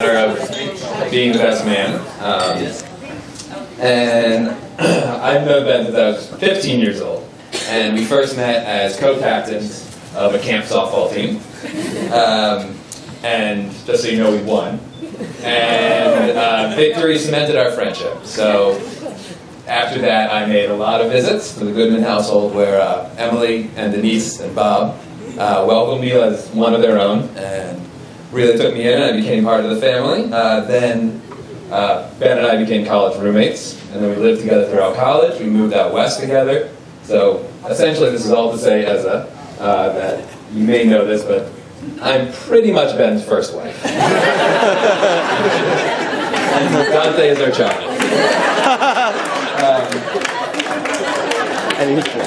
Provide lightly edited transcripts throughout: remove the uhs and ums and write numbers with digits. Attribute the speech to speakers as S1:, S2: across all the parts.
S1: Of being the best man. And I've known Ben since I was 15 years old. And we first met as co-captains of a camp softball team. And just so you know, we won. And victory cemented our friendship. So after that, I made a lot of visits to the Goodman household where Emily and Denise and Bob welcomed me as one of their own and really took me in, and I became part of the family. Then Ben and I became college roommates, and then we lived together throughout college. We moved out west together. So essentially, this is all to say, Ezra, that you may know this, but I'm pretty much Ben's first wife. And Dante is our child.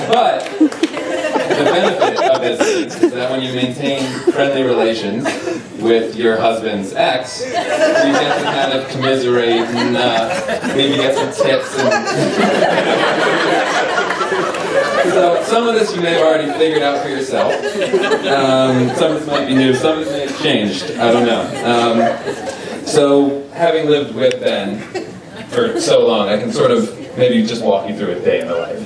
S1: But the benefit of this is that when you maintain friendly relations with your husband's ex, you get to kind of commiserate and maybe get some tips. So some of this you may have already figured out for yourself. Some of this might be new. Some of this may have changed. I don't know. So having lived with Ben for so long, I can sort of maybe just walk you through a day in the life.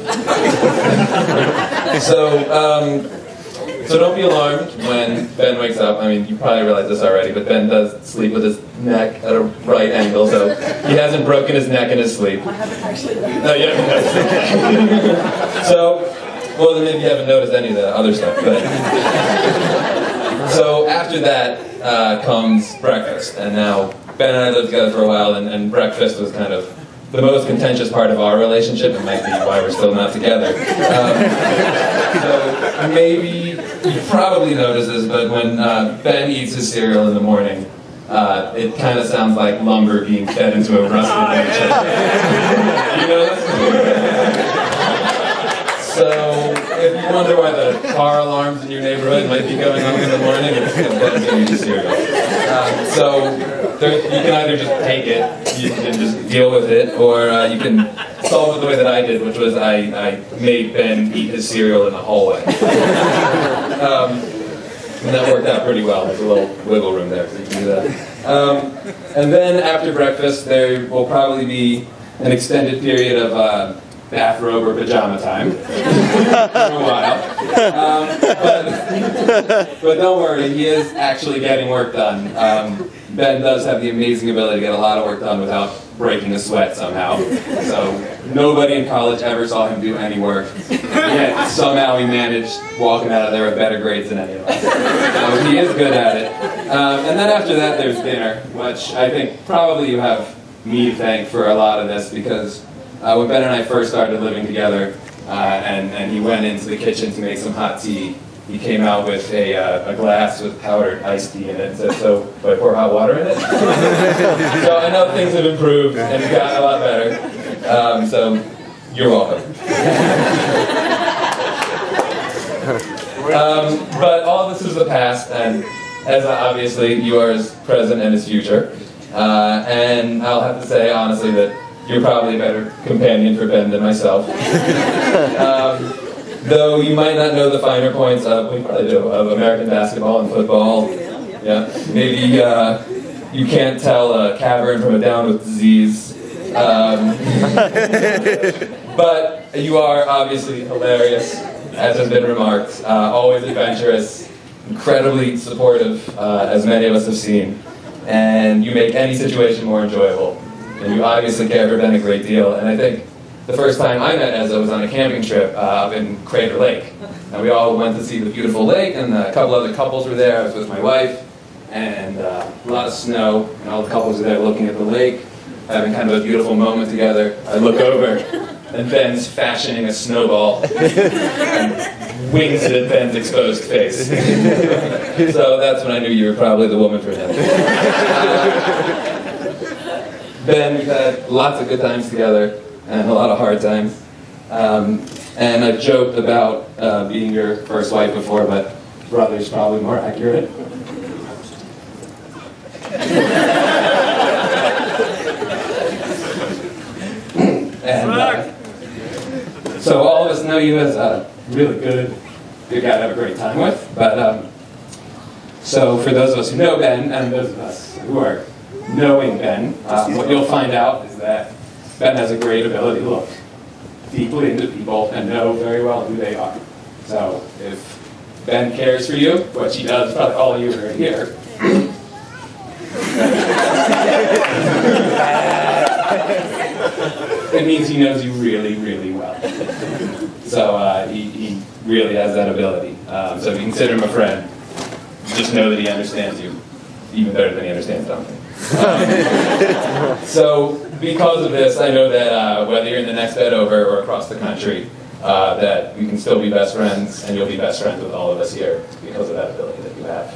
S1: So don't be alarmed when Ben wakes up. I mean, you probably realize this already, but Ben does sleep with his neck at a right angle, so he hasn't broken his neck in his sleep.
S2: I haven't actually.
S1: No, yeah. So, well, then maybe you haven't noticed any of the other stuff. But so after that comes breakfast, and now Ben and I lived together for a while, and breakfast was kind of the most contentious part of our relationship. It might be why we're still not together. So maybe you probably noticed this, but when Ben eats his cereal in the morning, it kind of sounds like lumber being fed into a rusted chicken. You know this? So if you wonder why the car alarms in your neighborhood might be going off in the morning, it's Ben's eating cereal. So you can either just take it, you can just deal with it, or you can solve it the way that I did, which was I made Ben eat his cereal in the hallway. And that worked out pretty well. There's a little wiggle room there, so you can do that. And then after breakfast, there will probably be an extended period of bathrobe or pajama time for a while. But don't worry, he is actually getting work done. Ben does have the amazing ability to get a lot of work done without breaking a sweat somehow. So nobody in college ever saw him do any work. Yet somehow he managed walking out of there with better grades than any of us. So he is good at it. And then after that there's dinner, which I think probably you have me to thank for a lot of this, because when Ben and I first started living together, and he went into the kitchen to make some hot tea, he came out with a glass with powdered iced tea in it and said, "So, do I pour hot water in it?" So I know things have improved and it's gotten a lot better. So you're welcome. But all this is the past, and as obviously you are his present and his future. And I'll have to say honestly that you're probably a better companion for Ben than myself. Though you might not know the finer points of, we probably do, of American basketball and football. Yeah. Maybe you can't tell a cavern from a down with disease. But you are obviously hilarious, as has been remarked. Always adventurous, incredibly supportive, as many of us have seen. And you make any situation more enjoyable. And you obviously care for Ben a great deal. And I think the first time I met Ezra was on a camping trip up in Crater Lake. And we all went to see the beautiful lake, and a couple other couples were there. I was with my wife, and a lot of snow, and all the couples were there looking at the lake, having kind of a beautiful moment together. I look over, and Ben's fashioning a snowball, and wings it at Ben's exposed face. So that's when I knew you were probably the woman for him. Ben, we've had lots of good times together, and a lot of hard times. And I've joked about being your first wife before, but brother's probably more accurate. And so all of us know you as a really good guy to have a great time with. But so for those of us who know Ben, and those of us who are knowing Ben, what you'll find out is that Ben has a great ability to look deeply into people and know very well who they are. So if Ben cares for you, which he does, probably all of you are here. It means he knows you really, really well. So he really has that ability. So if you consider him a friend, just know that he understands you even better than he understands something. So because of this, I know that whether you're in the next bed over or across the country, that we can still be best friends, and you'll be best friends with all of us here because of that ability that you have.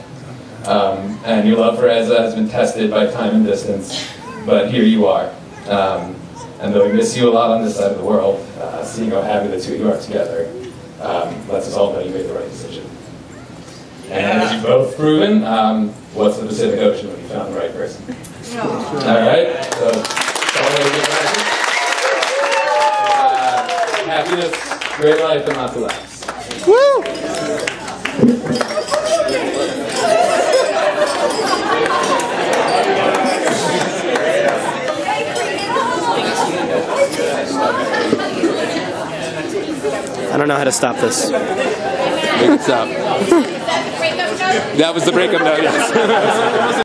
S1: And your love for Ezra has been tested by time and distance, but here you are. And though we miss you a lot on this side of the world, seeing how happy the two of you are together lets us all know you made the right decision. And as you've both proven, what's the Pacific Ocean when you found the right person? Alright, so happiness, great life, and lots of laughs. Woo!
S2: I don't know how to stop this.
S1: Make it stop. That was the breakup note, yes.